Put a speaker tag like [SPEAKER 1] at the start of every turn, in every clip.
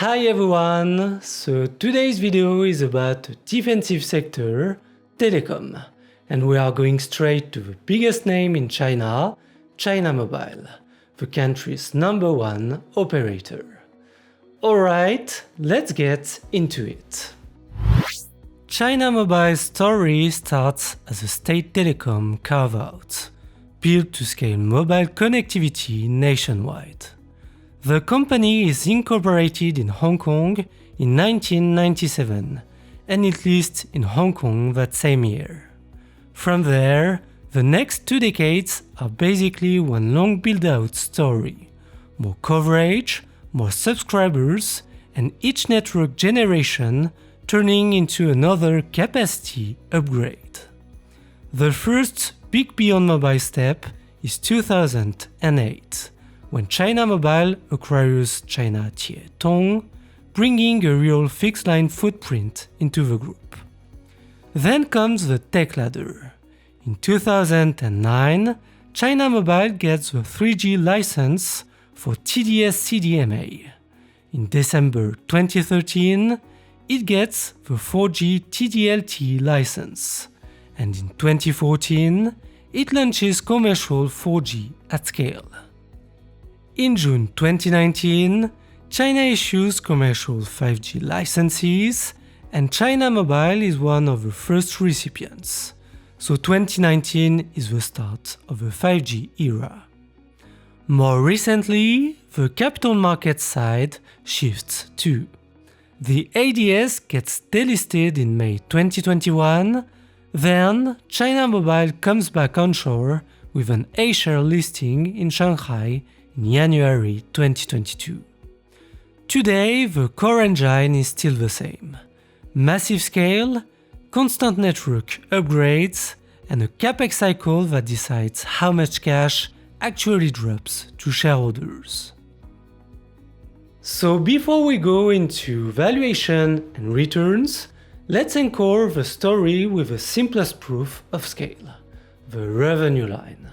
[SPEAKER 1] Hi everyone! So today's video is about the defensive sector, Telecom, and we are going straight to the biggest name in China, China Mobile, the country's #1 operator. Alright, let's get into it. China Mobile's story starts as a state telecom carve-out, built to scale mobile connectivity nationwide. The company is incorporated in Hong Kong in 1997 and it lists in Hong Kong that same year. From there, the next 2 decades are basically one long build-out story. More coverage, more subscribers, and each network generation turning into another capacity upgrade. The first big beyond mobile step is 2008. When China Mobile acquires China Tiětōng, bringing a real fixed-line footprint into the group. Then comes the tech ladder. In 2009, China Mobile gets the 3G license for TD-SCDMA. In December 2013, it gets the 4G TD-LTE license. And in 2014, it launches commercial 4G at scale. In June 2019, China issues commercial 5G licenses, and China Mobile is one of the first recipients. So 2019 is the start of the 5G era. More recently, the capital market side shifts too. The ADS gets delisted in May 2021, then China Mobile comes back onshore with an A-share listing in Shanghai in January 2022. Today, the core engine is still the same. Massive scale, constant network upgrades, and a capex cycle that decides how much cash actually drops to shareholders. So before we go into valuation and returns, let's anchor the story with the simplest proof of scale, the revenue line.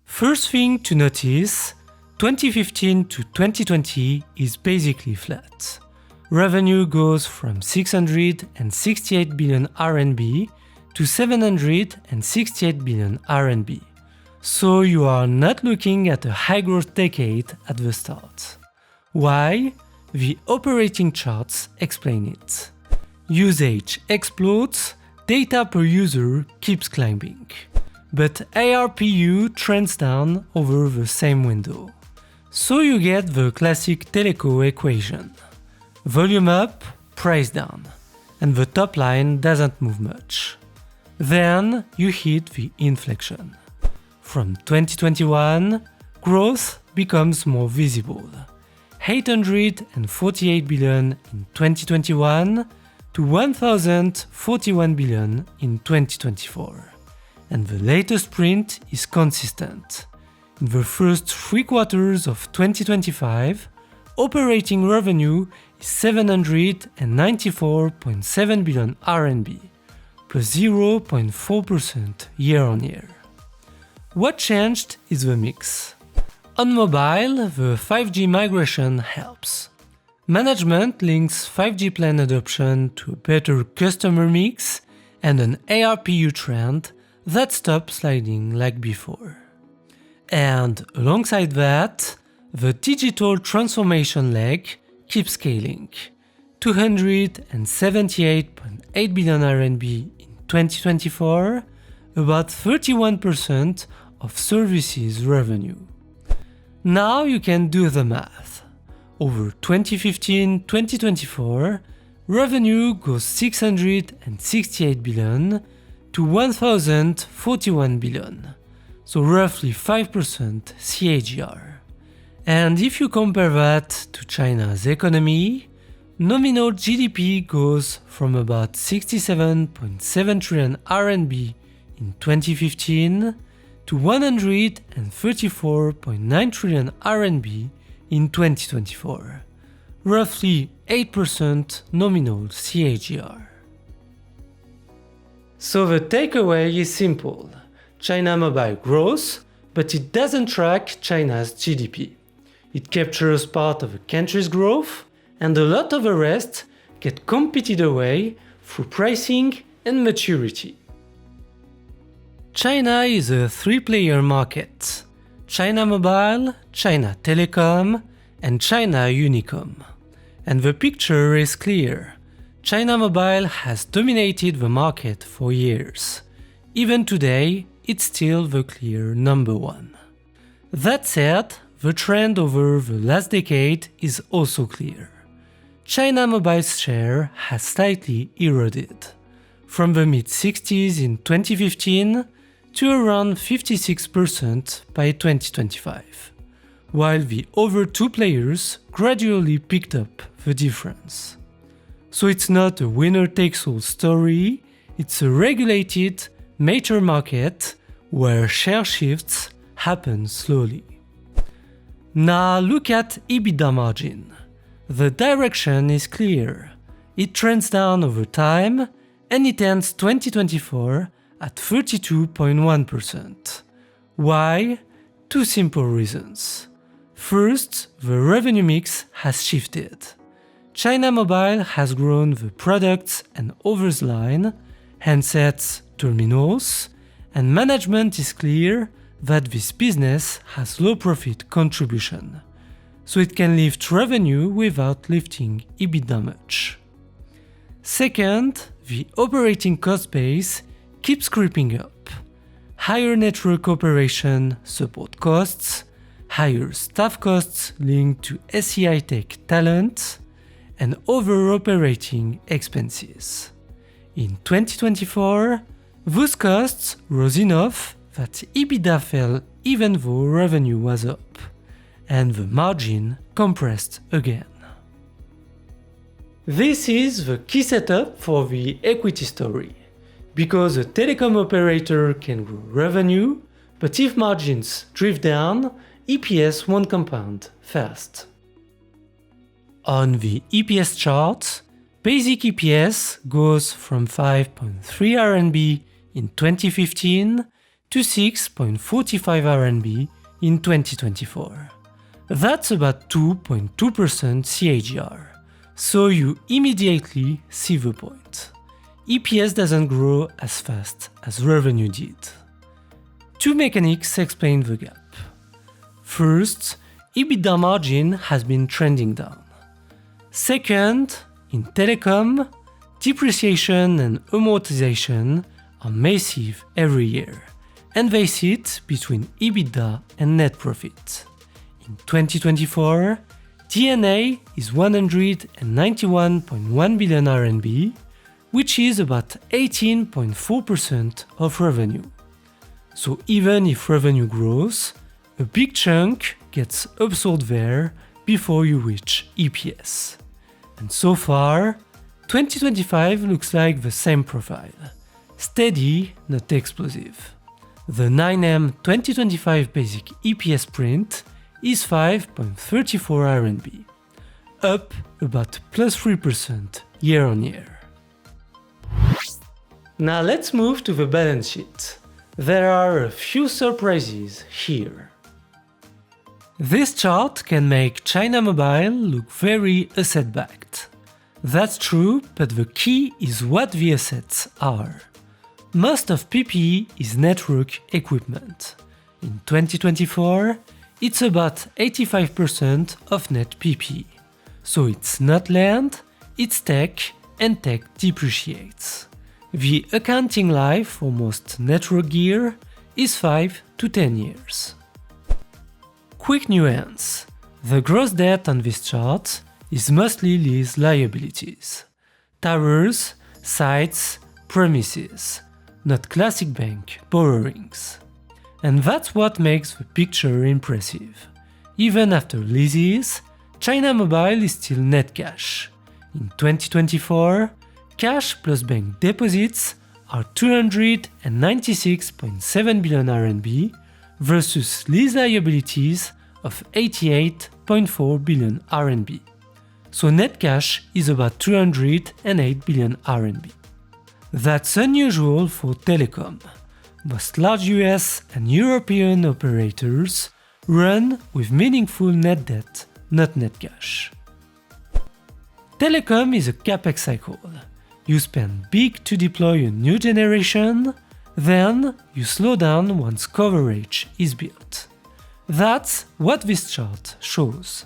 [SPEAKER 1] First thing to notice, 2015 to 2020 is basically flat. Revenue goes from 668 billion RMB to 768 billion RMB. So you are not looking at a high growth decade at the start. Why? The operating charts explain it. Usage explodes, data per user keeps climbing. But ARPU trends down over the same window. So you get the classic teleco equation. Volume up, price down, and the top line doesn't move much. Then you hit the inflection. From 2021, growth becomes more visible. 848 billion in 2021 to 1041 billion in 2024. And the latest print is consistent. In the first 3 quarters of 2025, operating revenue is 794.7 billion RMB, plus 0.4% year-on-year. What changed is the mix. On mobile, the 5G migration helps. Management links 5G plan adoption to a better customer mix and an ARPU trend that stops sliding like before. And alongside that, the digital transformation leg keeps scaling. 278.8 billion RMB in 2024, about 31% of services revenue. Now you can do the math. Over 2015-2024, revenue goes 668 billion to 1041 billion, so roughly 5% CAGR. And if you compare that to China's economy, nominal GDP goes from about 67.7 trillion RMB in 2015 to 134.9 trillion RMB in 2024, roughly 8% nominal CAGR. So the takeaway is simple. China Mobile grows, but it doesn't track China's GDP. It captures part of a country's growth, and a lot of the rest get competed away through pricing and maturity. China is a three-player market: China Mobile, China Telecom, and China Unicom. And the picture is clear. China Mobile has dominated the market for years. Even today, it's still the clear number one. That said, the trend over the last decade is also clear. China Mobile's share has slightly eroded, from the mid-60s in 2015 to around 56% by 2025, while the other two players gradually picked up the difference. So it's not a winner-takes-all story, it's a regulated, mature market where share shifts happen slowly. Now look at EBITDA margin. The direction is clear. It trends down over time and it ends 2024 at 32.1%. Why? Two simple reasons. First, the revenue mix has shifted. China Mobile has grown the products and others line, handsets, terminals, and management is clear that this business has low profit contribution, so it can lift revenue without lifting EBITDA much. Second, the operating cost base keeps creeping up. Higher network operation support costs, higher staff costs linked to SEI Tech talent, and other operating expenses. In 2024, those costs rose enough that EBITDA fell even though revenue was up, and the margin compressed again. This is the key setup for the equity story, because a telecom operator can grow revenue, but if margins drift down, EPS won't compound fast. On the EPS chart, basic EPS goes from 5.3 RMB in 2015 to 6.45 RMB in 2024. That's about 2.2% CAGR, so you immediately see the point. EPS doesn't grow as fast as revenue did. Two mechanics explain the gap. First, EBITDA margin has been trending down. Second, in telecom, depreciation and amortization are massive every year, and they sit between EBITDA and net profit. In 2024, D&A is 191.1 billion RMB, which is about 18.4% of revenue. So even if revenue grows, a big chunk gets absorbed there before you reach EPS. And so far, 2025 looks like the same profile. Steady, not explosive. The 9M 2025 basic EPS print is 5.34 RMB, up about plus 3% year on year. Now let's move to the balance sheet. There are a few surprises here. This chart can make China Mobile look very asset-backed. That's true, but the key is what the assets are. Most of PPE is network equipment. In 2024, it's about 85% of net PPE. So it's not land, it's tech, and tech depreciates. The accounting life for most network gear is 5 to 10 years. Quick nuance: the gross debt on this chart is mostly lease liabilities. Towers, sites, premises, not classic bank borrowings. And that's what makes the picture impressive. Even after leases, China Mobile is still net cash. In 2024, cash plus bank deposits are 296.7 billion RMB versus lease liabilities of 88.4 billion RMB. So net cash is about 208 billion RMB. That's unusual for telecom. Most large US and European operators run with meaningful net debt, not net cash. Telecom is a capex cycle. You spend big to deploy a new generation, then you slow down once coverage is built. That's what this chart shows.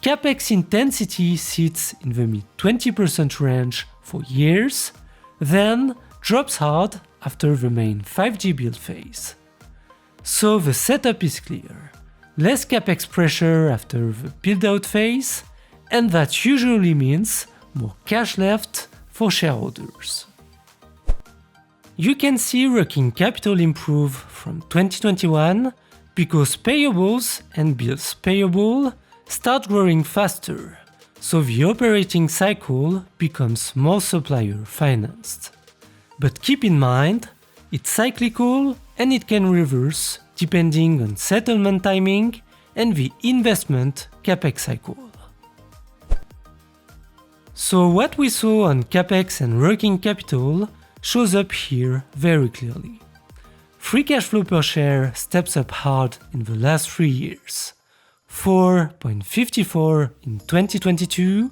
[SPEAKER 1] Capex intensity sits in the mid-20% range for years, then drops hard after the main 5G build phase. So the setup is clear. Less capex pressure after the build-out phase, and that usually means more cash left for shareholders. You can see working capital improve from 2021 because payables and bills payable start growing faster, so the operating cycle becomes more supplier financed. But keep in mind, it's cyclical and it can reverse depending on settlement timing and the investment capex cycle. So what we saw on capex and working capital shows up here very clearly. Free cash flow per share steps up hard in the last 3 years. 4.54 in 2022,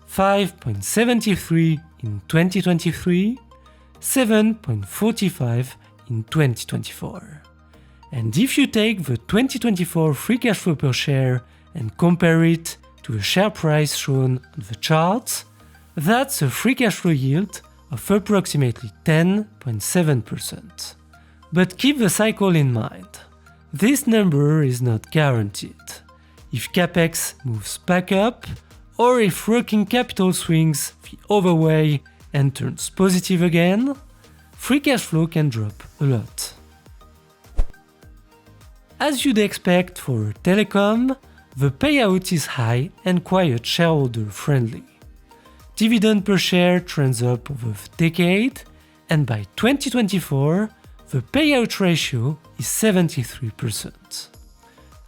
[SPEAKER 1] 5.73 in 2023, 7.45 in 2024. And if you take the 2024 free cash flow per share and compare it to the share price shown on the chart, that's a free cash flow yield of approximately 10.7%. But keep the cycle in mind. This number is not guaranteed. If capex moves back up, or if working capital swings the other way and turns positive again, free cash flow can drop a lot. As you'd expect for a telecom, the payout is high and quite shareholder friendly. Dividend per share trends up over the decade, and by 2024, the payout ratio is 73%.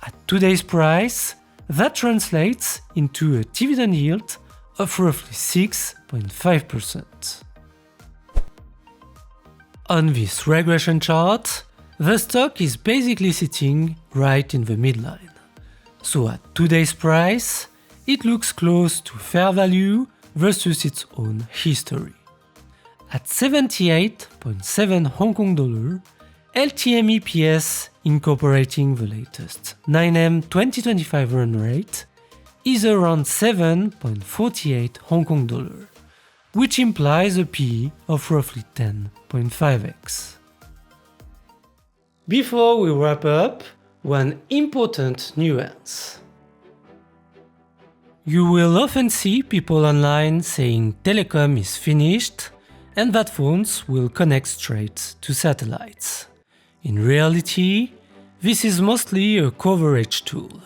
[SPEAKER 1] At today's price, that translates into a dividend yield of roughly 6.5%. On this regression chart, the stock is basically sitting right in the midline. So at today's price, it looks close to fair value versus its own history. At 78.7 Hong Kong dollar, LTM EPS incorporating the latest 9M 2025 run rate is around 7.48 Hong Kong dollar, which implies a PE of roughly 10.5x. Before we wrap up, one important nuance. You will often see people online saying telecom is finished and that phones will connect straight to satellites. In reality, this is mostly a coverage tool.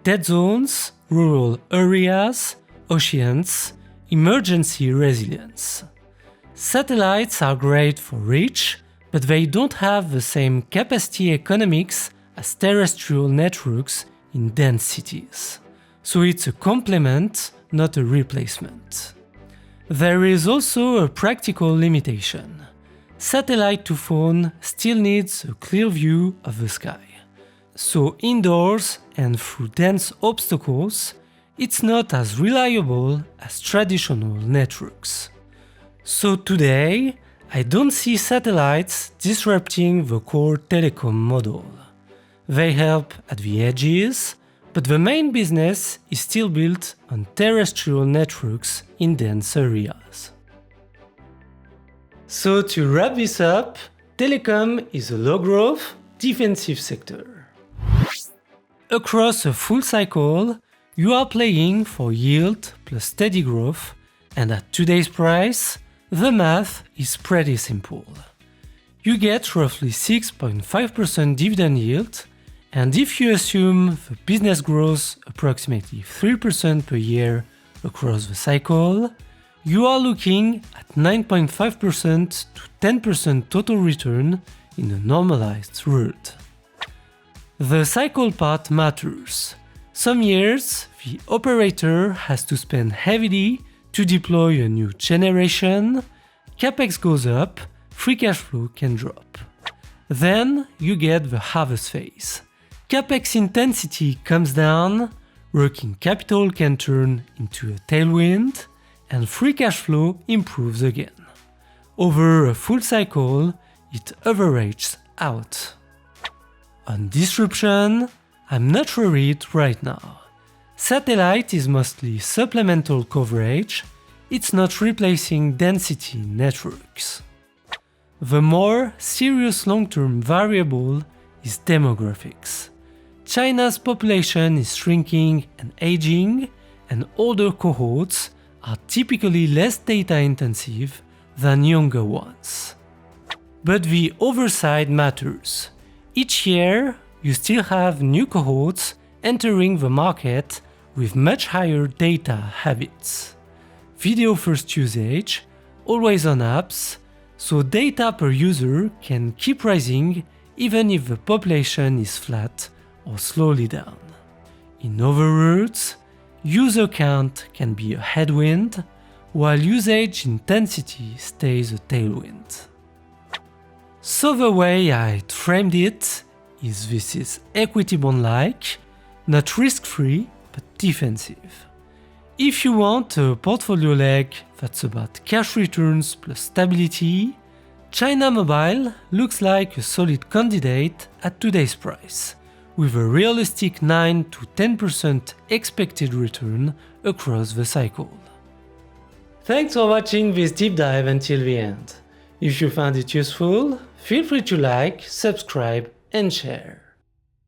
[SPEAKER 1] Dead zones, rural areas, oceans, emergency resilience. Satellites are great for reach, but they don't have the same capacity economics as terrestrial networks in dense cities. So it's a complement, not a replacement. There is also a practical limitation. Satellite to phone still needs a clear view of the sky. So indoors and through dense obstacles, it's not as reliable as traditional networks. So today, I don't see satellites disrupting the core telecom model. They help at the edges, but the main business is still built on terrestrial networks in dense areas. So to wrap this up, telecom is a low-growth, defensive sector. Across a full cycle, you are playing for yield plus steady growth, and at today's price, the math is pretty simple. You get roughly 6.5% dividend yield, and if you assume the business grows approximately 3% per year across the cycle, you are looking at 9.5% to 10% total return in a normalized world. The cycle part matters. Some years, the operator has to spend heavily to deploy a new generation, capex goes up, free cash flow can drop. Then you get the harvest phase. capex intensity comes down, working capital can turn into a tailwind, and free cash flow improves again. Over a full cycle, it averages out. On disruption, I'm not worried right now. Satellite is mostly supplemental coverage, it's not replacing density networks. The more serious long-term variable is demographics. China's population is shrinking and aging, and older cohorts are typically less data intensive than younger ones. But the other side matters. Each year, you still have new cohorts entering the market with much higher data habits. Video first usage, always on apps, so data per user can keep rising even if the population is flat or slowly down. In other words, user count can be a headwind, while usage intensity stays a tailwind. So the way I framed it is this is equity bond-like, not risk-free, but defensive. If you want a portfolio leg that's about cash returns plus stability, China Mobile looks like a solid candidate at today's price, with a realistic 9 to 10% expected return across the cycle. Thanks for watching this deep dive until the end. If you found it useful, feel free to like, subscribe and share.